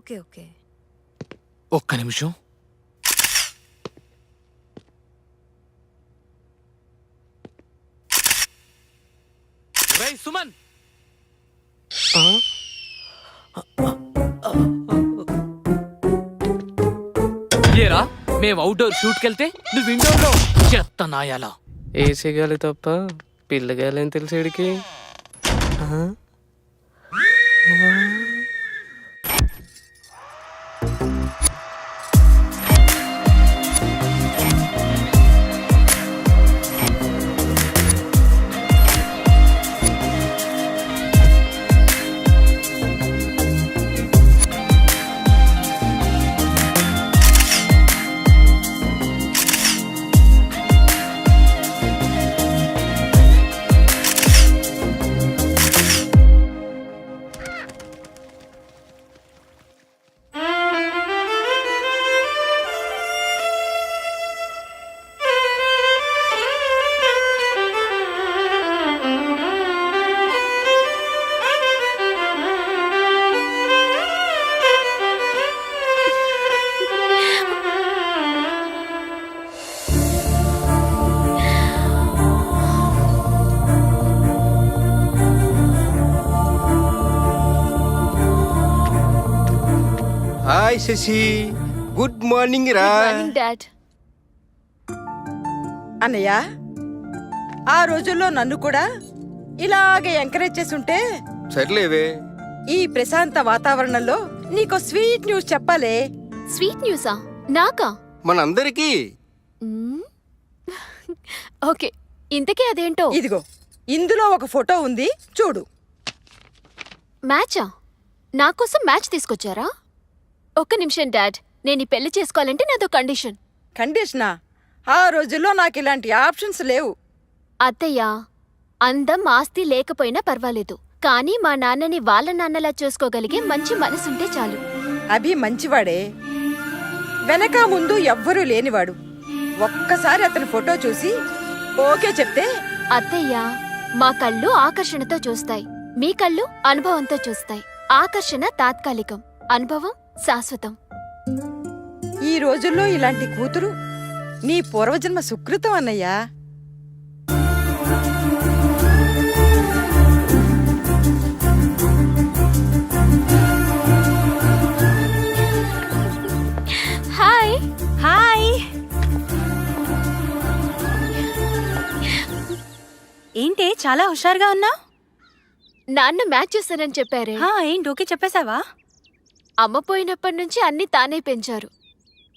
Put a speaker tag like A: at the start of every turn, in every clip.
A: Okay okay.
B: ఒక్క నిమిషం. రేయ్ సుమన్, ఏరా మేము అవుట్డోర్ షూట్కి వెళ్తే నువ్వు ఇండోర్ లో చెత్త నాయాలా.
C: ఏసీ గాలి తప్ప పిల్లగాలి ఏం తెలిసేడికి.
D: హాయ్ శశి, గుడ్ మార్నింగ్ రా.
A: డాడ్.
E: అన్నయ్య, ఆ రోజుల్లో నన్ను కూడా ఇలాగే ఎంకరేజ్ చేసుంటే
D: సర్లేవే.
E: ఈ ప్రశాంత వాతావరణంలో నీకో స్వీట్ న్యూస్ చెప్పాలే.
A: స్వీట్ న్యూసా? నాకా?
D: మనందరికీ.
A: ఓకే, ఇంతకీ అదేంటో.
E: ఇదిగో, ఇందులో ఒక ఫోటో ఉంది, చూడు.
A: మ్యాచా? నాకోసం మ్యాచ్ తీసుకొచ్చారా? ఒక్క నిమిషం డాడ్, నేను ఈ పెళ్లి చేసుకోవాలంటే నాదో కండిషన్.
E: కండిషనా? ఆ రోజుల్లో నాకు ఇలాంటి ఆప్షన్స్ లేవు.
A: అత్తయ్య, అందం ఆస్తి లేకపోయినా పర్వాలేదు, కానీ మా నాన్నని వాళ్ళ నాన్నలా చూసుకోగలిగే మంచి మనసుంటే చాలు.
E: అభి మంచివాడే, వెనక ముందు ఎవ్వరూ లేనివాడు. ఒక్కసారి అతని ఫోటో చూసి ఓకే చెప్తే.
A: అత్తయ్య, మా కళ్ళు ఆకర్షణతో చూస్తాయి, మీ కళ్ళు అనుభవంతో చూస్తాయి. ఆకర్షణ తాత్కాలికం, అనుభవం శాశ్వతం.
E: ఈ రోజుల్లో ఇలాంటి కూతురు నీ పూర్వజన్మ సుకృతం అన్నయ్యా.
A: హాయ్.
F: హాయ్. ఏంటి చాలా హుషారుగా ఉన్నా?
A: నాన్న మ్యాచ్ చూస్తానని చెప్పారే.
F: ఏంటి ఓకే చెప్పేశావా?
A: అమ్మ పోయినప్పటి నుంచి అన్ని తానే పెంచారు,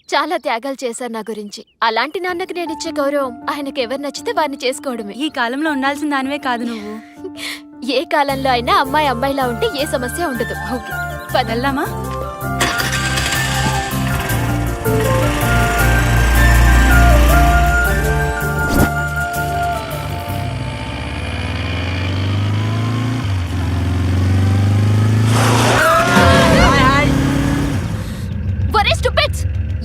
A: చాలా త్యాగాలు చేశారు నా గురించి. అలాంటి నాన్నకి నేనిచ్చే గౌరవం ఆయనకి ఎవరు నచ్చితే వారిని చేసుకోవడమే.
F: ఈ కాలంలో ఉండాల్సిన దానివే కాదు నువ్వు.
A: ఏ కాలంలో అయినా అమ్మాయి అమ్మాయిలా ఉంటే ఏ సమస్య ఉండదు.
F: ఓకే, పదల్లామా?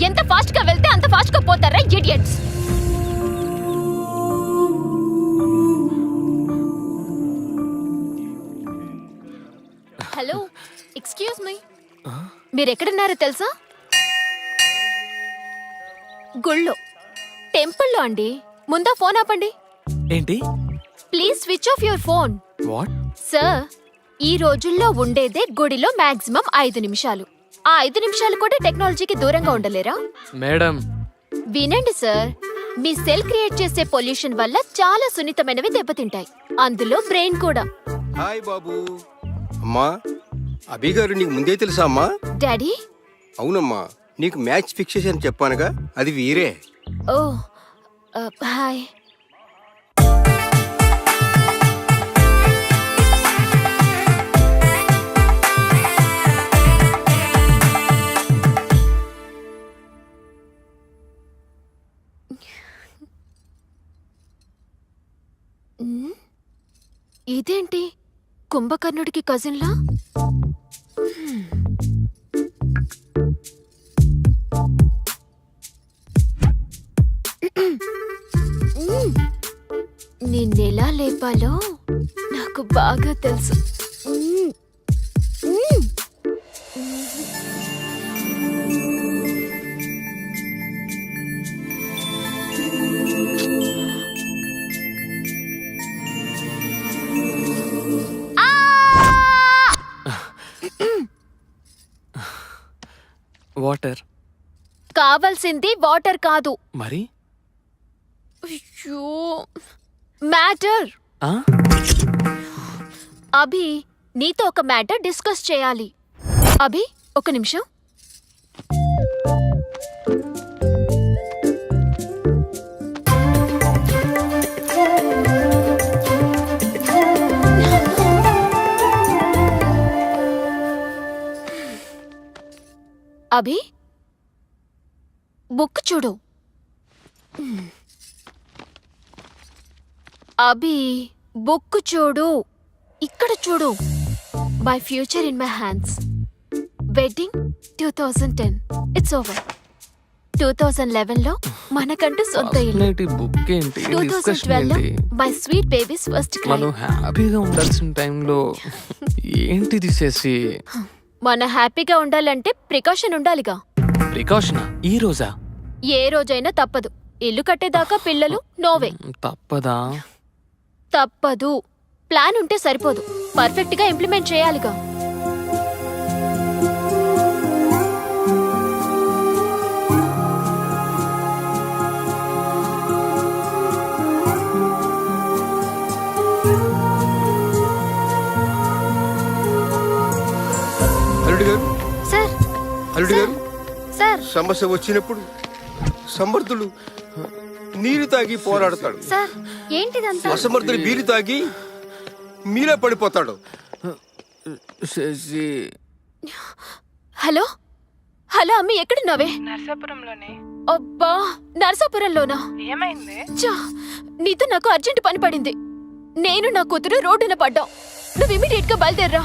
A: ఎంత ఫాస్ట్ గా వెళ్తే అంత ఫాస్ట్ గా పోతారా ఇడియట్స్. హలో, ఎక్స్క్యూజ్ మీ, మీరెక్కడున్నారో తెలుసా? గుళ్ళో, టెంపుల్లో అండి. ముందా ఫోన్ ఆపండి.
B: ఏంటి?
A: Please switch off your phone.
B: What?
A: Sir, ఈ రోజుల్లో ఉండేదే గుడిలో మాక్సిమం 5 నిమిషాలు. ఆ 5 నిమిషాలు కూడా టెక్నాలజీకి దూరంగా ఉండలేరా?
C: మేడం
A: వినండి సార్, మీ సెల్ క్రియేట్ చేసే పొల్యూషన్ వల్ల చాలా సున్నితమైనవి దెబ్బతింటాయి, అందులో బ్రెయిన్ కూడా.
D: హాయ్ బాబు. అమ్మా, అభి గారు నీకు ముందే తెలుసా అమ్మా?
A: డాడీ?
D: అవునమ్మా, నీకు మ్యాచ్ ఫిక్స్ చేశాను చెప్పానుగా, అది వీరే.
A: ఓ, హాయ్. ఇదేంటి, కుంభకర్ణుడికి కజిన్లా? నిన్నెలా లేపాలో నాకు బాగా తెలుసు.
C: వాటర్.
A: కావాల్సింది వాటర్ కాదు.
C: మరి
A: అయ్యో, మ్యాటర్.
C: ఆ?
A: అభి, నీతో ఒక మ్యాటర్ డిస్కస్ చేయాలి. అభి, ఒక నిమిషం. అభి, బుక్ చూడు. అభి, బుక్ చూడు. ఇక్కడ చూడు. My future in my hands. Wedding 2010. It's over. 2011 లో మనకంటూ సొంత ఇల్లు.
C: బుక్ ఏంటి, డిస్కషన్
A: 2012 లో
C: ఏంటి?
A: My sweet babies first cry.
C: మనం హ్యాపీగా ఉండాల్సిన టైంలో ఏంటిది చేసి?
A: మన హ్యాపీగా ఉండాలంటే ప్రికాషన్ ఉండాలిగా.
C: ప్రికాషనా? ఈ రోజా?
A: ఏ రోజైనా తప్పదు. ఇల్లు కట్టేదాకా పిల్లలు నోవే.
C: తప్పదా?
A: తప్పదు. ప్లాన్ ఉంటే సరిపోదు, పర్ఫెక్ట్ గా ఇంప్లిమెంట్ చేయాలిగా.
D: అల్లుడు గారు,
A: సార్,
D: అల్లుడు గారు,
A: సార్,
D: సమస్య వచ్చినప్పుడు సమర్థులు నీరు తాగి పోరాడతాడు.
A: సార్, ఏంటిదంతా?
D: అసమర్థులు బీరు తాగి మీరే పడిపోతాడు.
C: శశి,
A: హలో హలో, అమ్మి ఎక్కడున్నావే?
G: నర్సాపురంలోనే.
A: అబ్బా, నర్సాపురంలోనా?
G: ఏమైంది?
A: ఛా, నీతో నాకు అర్జెంట్ పని పడింది. నేను నా కూతురు రోడ్డున పడ్డాం. నువ్వు ఇమీడియట్ గా బయలుదేర్రా.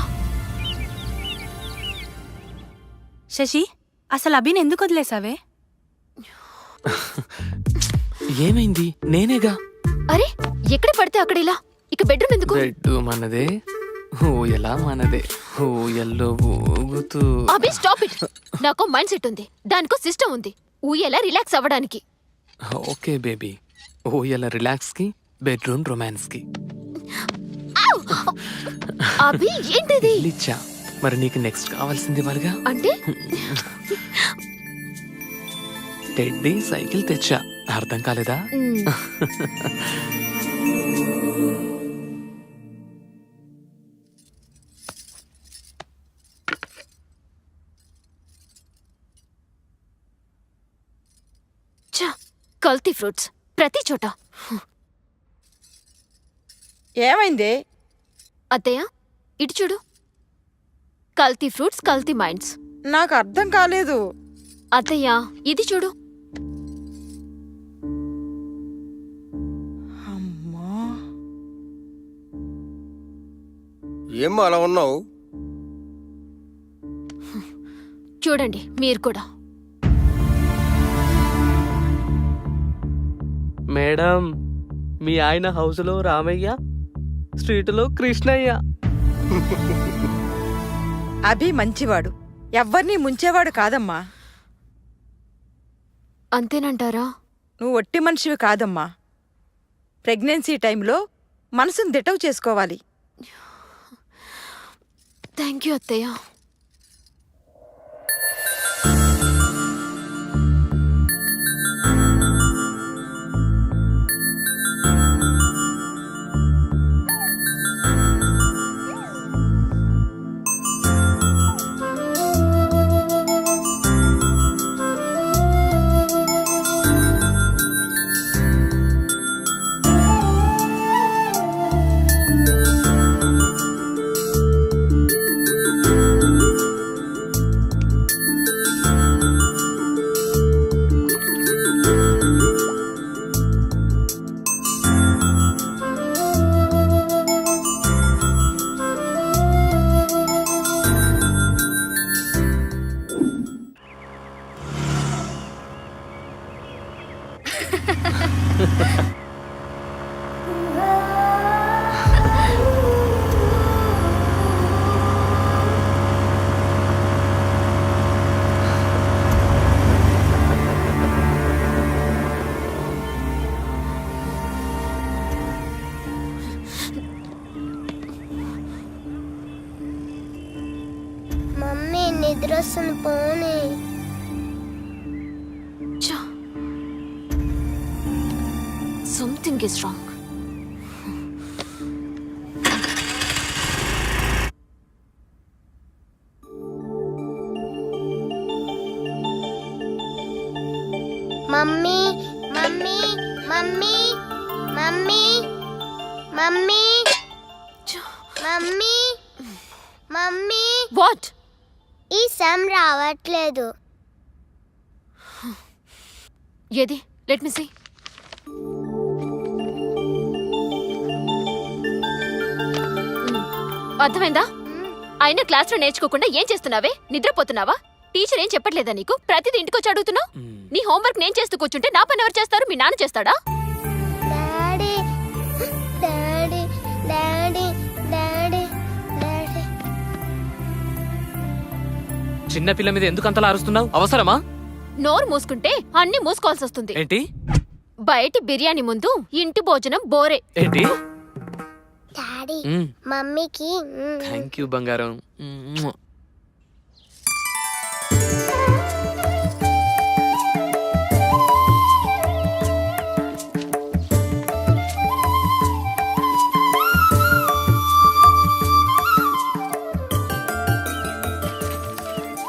F: శశి, అసలు అభిని ఎందుకు వదిలేసావే?
C: ఏమైంది? నేనేగా.
A: అరే, ఎక్కడ పడితే అక్కడ ఇలా. ఇక బెడ్రూమ్ ఎందుకు?
C: బెడ్ మనదే, ఎలా మనదే. ఎల్లో ఊగుతూ.
A: అభి, స్టాప్ ఇట్. నాకు మైండ్ సెట్ ఉంది, దానికో సిస్టమ్ ఉంది. ఊయలా రిలాక్స్ అవ్వడానికి.
C: ఓకే బేబీ, ఎలా రిలాక్స్ కి, బెడ్రూమ్ రొమాన్స్ కి.
A: అభి, ఏంటిది?
C: లిచ్చా, మరి నీకు నెక్స్ట్ కావాల్సింది వాళ్ళగా.
A: అంటే
C: టెడ్డీ సైకిల్ తెచ్చా, అర్థం కాలేదా?
A: ఛ, కల్తీ ఫ్రూట్స్ ప్రతి చోట.
E: ఏమైంది?
A: అత్తయ్య, ఇటు చూడు. కల్తీ ఫ్రూట్స్, కల్తీ మైండ్స్.
E: నాకు అర్థం కాలేదు.
A: అత్తయ్య, ఇది చూడు.
E: అమ్మా,
D: ఏమ్మా అలా ఉన్నావు?
A: చూడండి మీరు కూడా.
C: మేడం, మీ ఆయన హౌస్లో రామయ్య, స్ట్రీట్లో కృష్ణయ్య.
E: అభి మంచివాడు, ఎవ్వరినీ ముంచేవాడు కాదమ్మా.
A: అంతేనంటారా?
E: నువ్వు ఒట్టి మనిషివి కాదమ్మా. ప్రెగ్నెన్సీ టైంలో మనసును దిటవు చేసుకోవాలి.
A: థ్యాంక్ యూ అత్తయ్య.
H: మమ్మీ నిద్ర వస్తుంది పోనీ.
A: Something is wrong.
G: Mummy mummy mummy mummy mummy mummy mummy
A: what?
G: ఈ సమ్ రావట్లేదు.
A: ఏది? Let me see. అర్థమైందా? అయినా క్లాస్లో నేర్చుకోకుండా ఏం చేస్తున్నావే? నిద్రపోతున్నావా? టీచర్ ఏం చెప్పట్లేదా నీకు? ప్రతిదీ ఇంటికొచ్చి అడుగుతున్నావు. నీ హోంవర్క్ నేను చేస్తూ కూర్చుంటే నా పని ఎవరు చేస్తారు? మీ నాన్న చేస్తాడా?
G: Daddy daddy daddy daddy daddy
B: చిన్న పిల్ల మీద ఎందుకు అంతలా అరుస్తున్నావు? అవసరమా?
A: నోరు మూసుకుంటే అన్ని మూసుకోవాల్సి వస్తుంది.
B: ఏంటి
A: బయటి బిర్యానీ ముందు ఇంటి భోజనం బోరే.
B: ఏంటి?
G: డాడీ మమ్మీకి
C: థ్యాంక్ యూ బంగారం.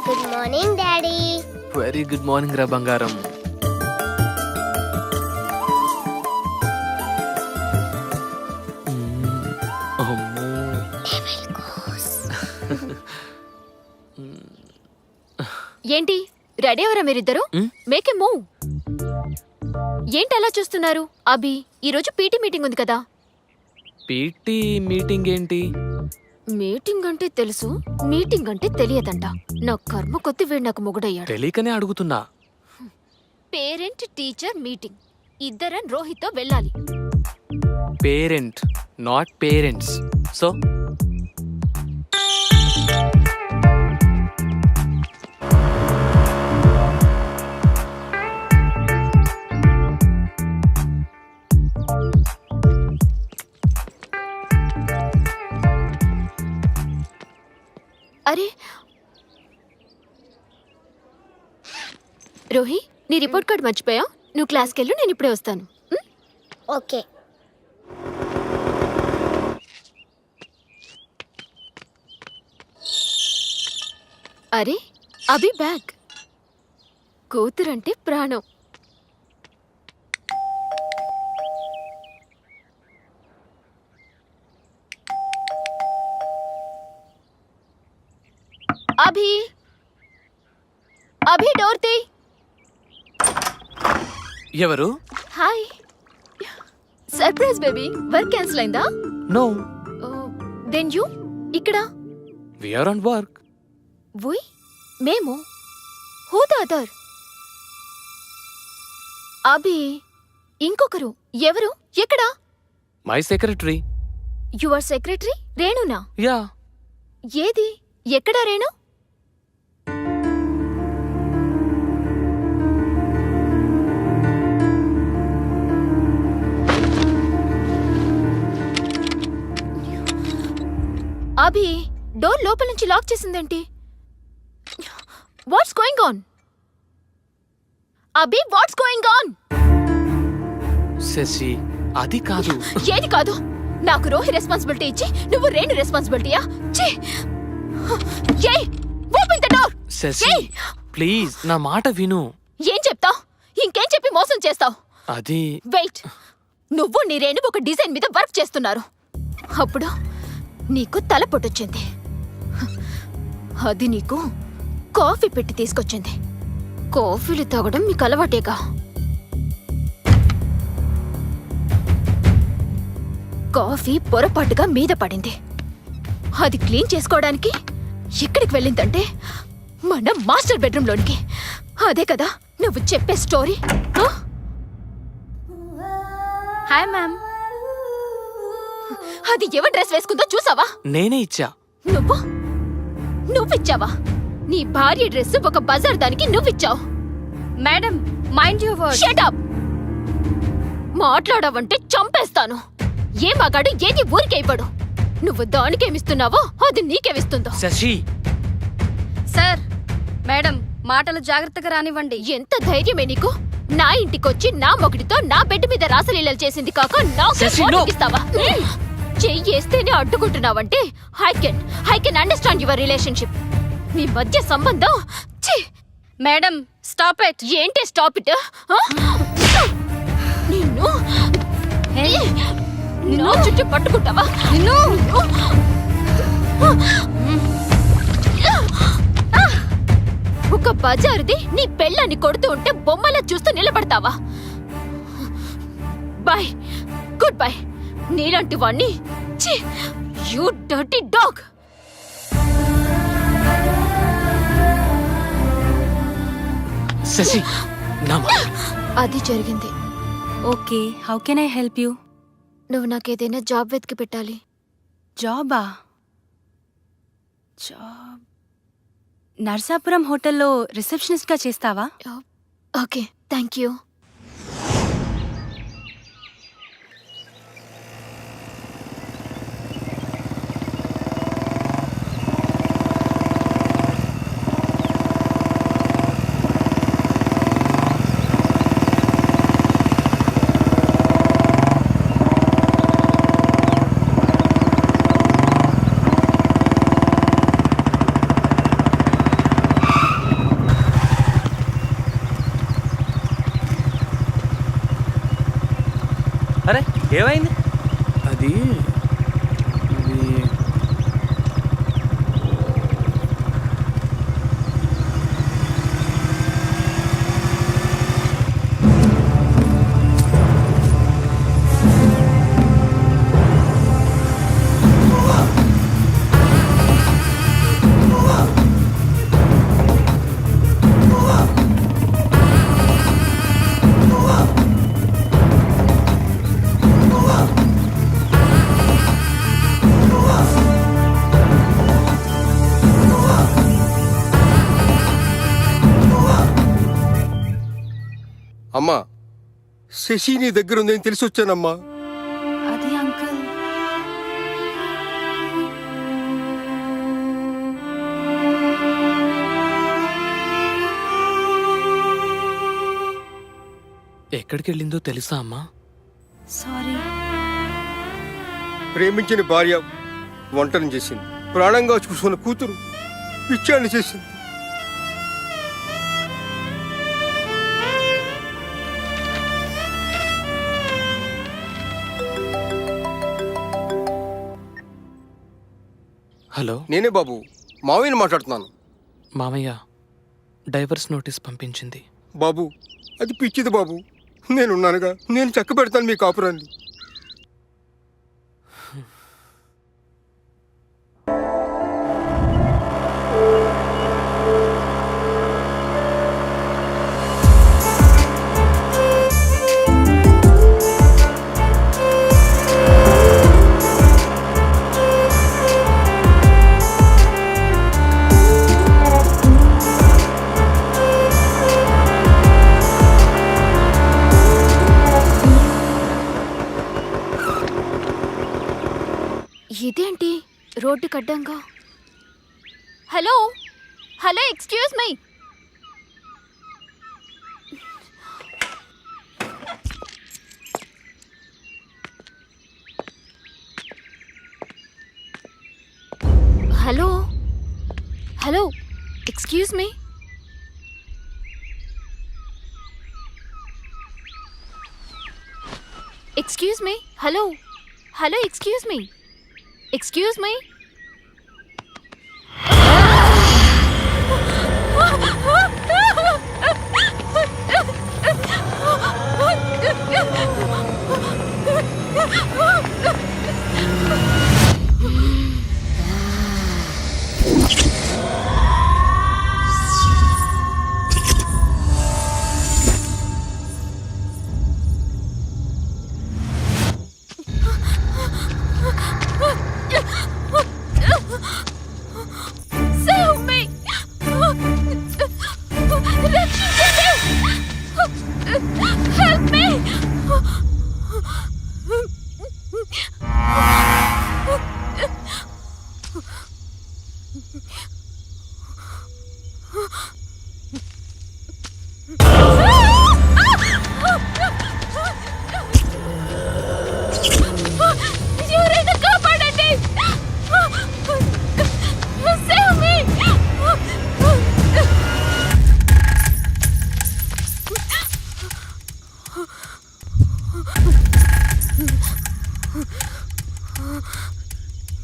G: Good morning daddy.
C: Very good morning రా బంగారం. అమ్మో.
A: ఏంటి రెడీ అవరా మీరిద్దరు? Make a move. ఏంటి అలా చూస్తున్నారు? అభి, ఈరోజు పీటీ మీటింగ్ ఉంది కదా.
C: పీటీ మీటింగ్ ఏంటి?
A: మీటింగ్ అంటే తెలుసు, మీటింగ్ అంటే తెలియదంట. నా కర్మ కొద్ది వీడు నాకు మొగుడయ్యాడు.
C: తెలియకనే అడుగుతున్నా.
A: Parent teacher meeting. ఇద్దరం రోహిత్తో వెళ్ళాలి.
C: Parent not parents. సో
A: అరే రోహి, నీ రిపోర్ట్ కార్డ్ మర్చిపోయావు. నువ్వు క్లాస్కి వెళ్ళు, నేను ఇప్పుడే వస్తాను.
G: ఓకే.
A: అరే అభి బ్యాగ్. కూతురంటే ప్రాణం. అభి, అభి డోర్ తీ.
C: ఎవరు?
A: Hi. Surprise baby. Work cancel అయిందా?
C: నో,
A: దెన్ యూ ఇక్కడ.
C: We are on work.
A: We? మేము? Who the other? అభి, ఇంకొకరు ఎవరు? ఎక్కడ?
C: My secretary.
A: యువర్ సెక్రటరీ రేణునా?
C: యా.
A: ఏది? ఎక్కడా రేణు? అభి, డోర్ లోపల నుంచి లాక్ చేసిందేంటి? What's going on? Abhi, what's going on?
C: Shashi, అది కాదు.
A: ఏది కాదు? నాకు రోహి రెస్పాన్సిబిలిటీ ఇచ్చి నువ్వు రేణు రెస్పాన్సిబిలిటీయా? ఛీ! ఏయ్, open the door.
C: Shashi please నా మాట విను.
A: ఏం చెప్తావ్? ఇంకేం చెప్పి మోసం చేస్తావ్?
C: అది
A: వెయిట్, నువ్వు నీ రేణు ఒక డిజైన్ మీద వర్క్ చేస్తున్నారు. అప్పుడు నీకు తలపొట్టొచ్చింది. అది నీకు కాఫీ పెట్టి తీసుకొచ్చింది. కాఫీలు తాగడం మీకు అలవాటేగా. కాఫీ పొరపాటుగా మీద పడింది. అది క్లీన్ చేసుకోవడానికి ఎక్కడికి వెళ్ళిందంటే మన మాస్టర్ బెడ్రూమ్ లోనికి. అదే కదా నువ్వు చెప్పే స్టోరీ.
F: Hi ma'am.
A: అది ఎవరి డ్రెస్ వేసుకుందో చూసావా?
C: నేనే ఇచ్చా.
A: నువ్విచ్చావా? నీ భార్య డ్రెస్ ఒక బజార్ దానికి నువ్విచ్చావు.
F: Madam, mind your words.
A: Shut up. మాట్లాడావంటే చంపేస్తాను. ఏ మగాడు ఏది ఊరికే ఇవ్వడు. నువ్వు దానికేమిస్తున్నావో అది నీకేమిస్తుందో.
B: శశి,
F: సార్, మేడం మాటలు జాగ్రత్తగా రానివ్వండి.
A: ఎంత ధైర్యమే నీకు? నా ఇంటికొచ్చి నా మొగుడితో నా బెడ్ మీద రాసలీలలు చేసింది కాక నాకు
B: శశి, no.
A: వార్నింగ్ ఇస్తావా? చెయ్యేస్తేనే అడ్డుకుంటున్నావంటే I can understand your relationship. మీ మధ్య సంబంధం ఛీ!
F: Madam stop it.
A: ఏంటే స్టాప్ ఇట్? నిన్ను నా చుట్టూ పట్టుకుంటావా? నిన్ను ఒక బజారుది నీ పెళ్ళాన్ని కొడుతూ ఉంటే బొమ్మలా చూస్తూ నిలబడతావా? Bye, good bye. నీలాంటి వాణ్ణి యూ డర్టీ డాగ్.
C: శశి నా మాట.
A: అది జరిగింది.
H: Okay, how can I help you?
A: నువ్వు నాకేదైనా జాబ్ వెతికి పెట్టాలి.
H: జాబా? జాబ్ నర్సాపురం హోటల్లో రిసెప్షనిస్ట్గా చేస్తావా?
A: Okay, thank you.
I: అరే ఏమైంది?
C: అది
D: అమ్మా, శశి నీ దగ్గర ఉందని తెలిసి వచ్చానమ్మా.
H: అది అంకుల్.
C: ఎక్కడికి వెళ్ళిందో తెలుసా అమ్మా?
H: సారీ.
D: ప్రేమించిన భార్య వంటను చేసింది, ప్రాణంగా చూసుకున్న కూతురు పిచ్చాన్ని చేసింది.
C: హలో
D: నేనే బాబు, మావయ్యని మాట్లాడుతున్నాను.
C: మామయ్య డైవర్స్ నోటీస్ పంపించింది.
D: బాబు, అది పిచ్చిది బాబు. నేనున్నానుగా, నేను చక్క పెడతాను మీ కాపురాన్ని.
A: ఇదేంటి రోడ్డు కడ్డంగా? Hello hello, excuse me. Hello hello, excuse me. Excuse me. Hello hello, excuse me. Excuse me? Save me! Help me!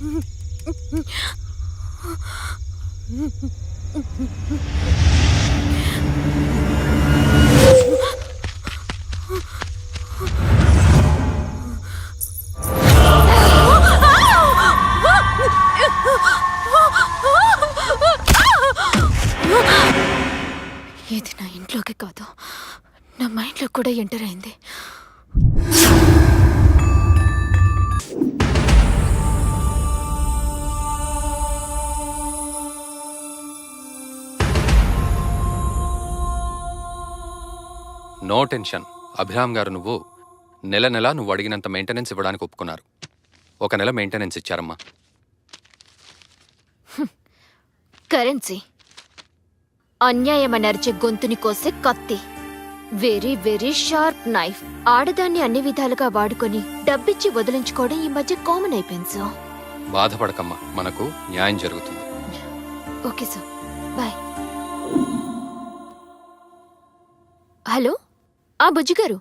A: ఇది నా ఇంట్లోకి కాదు, నా మైండ్లో కూడా ఎంటర్ అయింది.
J: No tension. అభిరామ్ గారు నువ్వు నెల నువ్వు అడిగినంత మెయింటెనెన్స్ ఇవ్వడానికి ఒప్పుకున్నారు. 1 నెల మెయింటెనెన్స్ ఇచ్చారమ్మా.
A: కరెన్సీ అన్యాయమని అరిచే గొంతుని కోసే కత్తి, వెరీ వెరీ షార్ప్ నైఫ్. ఆడదాన్ని అన్ని విధాలుగా వాడుకొని డబ్బిచ్చి వదిలించుకోవడం ఈ మధ్య కామన్ అయిపోయింది సార్.
J: బాధపడకమ్మా, మనకు న్యాయం జరుగుతుంది.
A: Okay sir, bye. హలో, ఆ బుజ్జి గారు,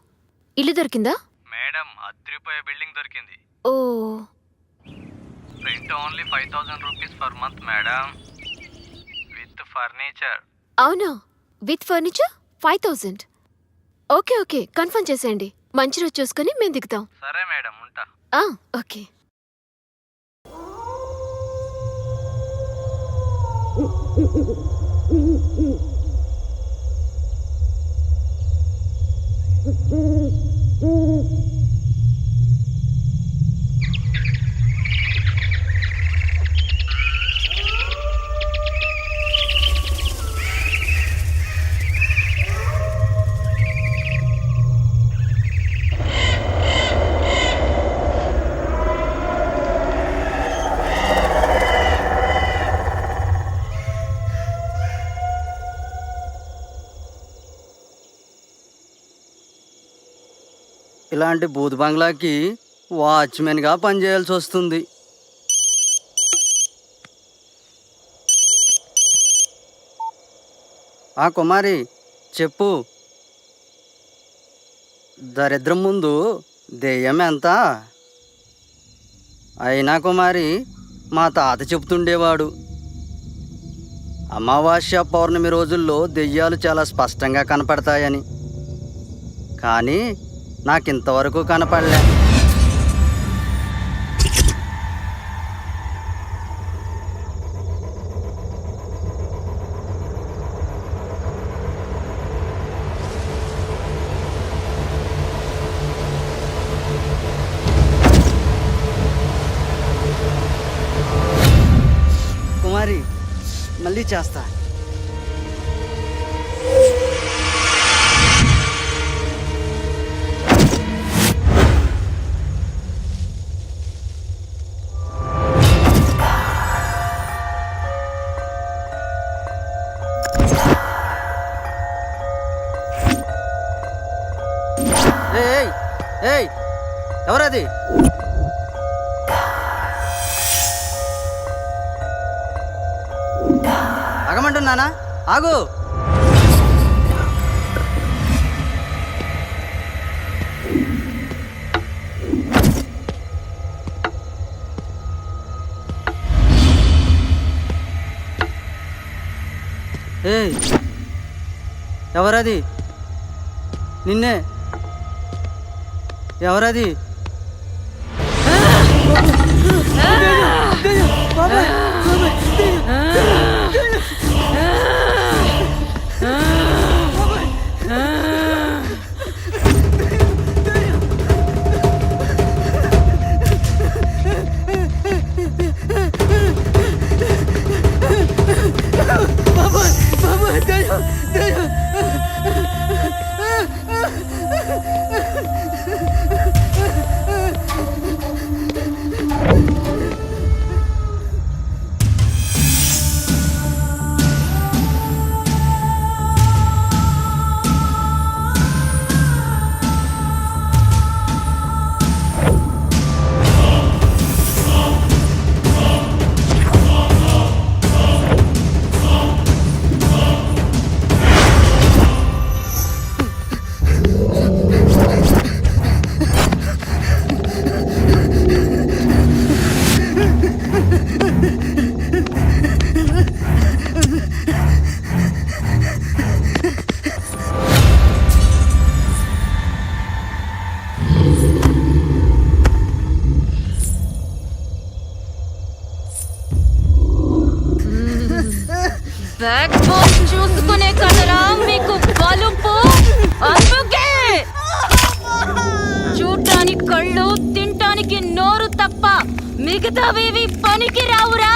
A: ఇల్లు దొరికిందా?
I: మేడం, అద్రిపోయే బిల్డింగ్ దొరికింది.
A: Oh,
I: rent only 5000 rupees per month madam, with furniture.
A: అవునా? With furniture 5000. Okay okay, confirm చేసేయండి. మంచి రోజు చూసుకుని మేము దిగుతాం.
I: సరే మేడం, ఉంటా.
A: ఓకే.
K: ఇలాంటి బూత్ బంగ్లాకి వాచ్మెన్గా పనిచేయాల్సి వస్తుంది. ఆ కుమారి, చెప్పు. దరిద్రం ముందు దెయ్యం ఎంత? అయినా కుమారి, మా తాత చెబుతుండేవాడు, అమావాస్య పౌర్ణమి రోజుల్లో దెయ్యాలు చాలా స్పష్టంగా కనపడతాయని. కానీ నాకింతవరకు కనపడలే. కుమారి, మళ్ళీ చేస్తా. ఏయ్, ఎవరది? ఆగమంటున్నానా? ఆగు. ఏయ్, ఎవరది? నిన్నే. ఎవరది?
A: బ్యాక్ బోన్ చూసుకునే కదరా మీకు బలుపు. అందుకే చూడ్డానికి కళ్ళు, తింటానికి నోరు తప్ప మిగతావేవి పనికి రావురా.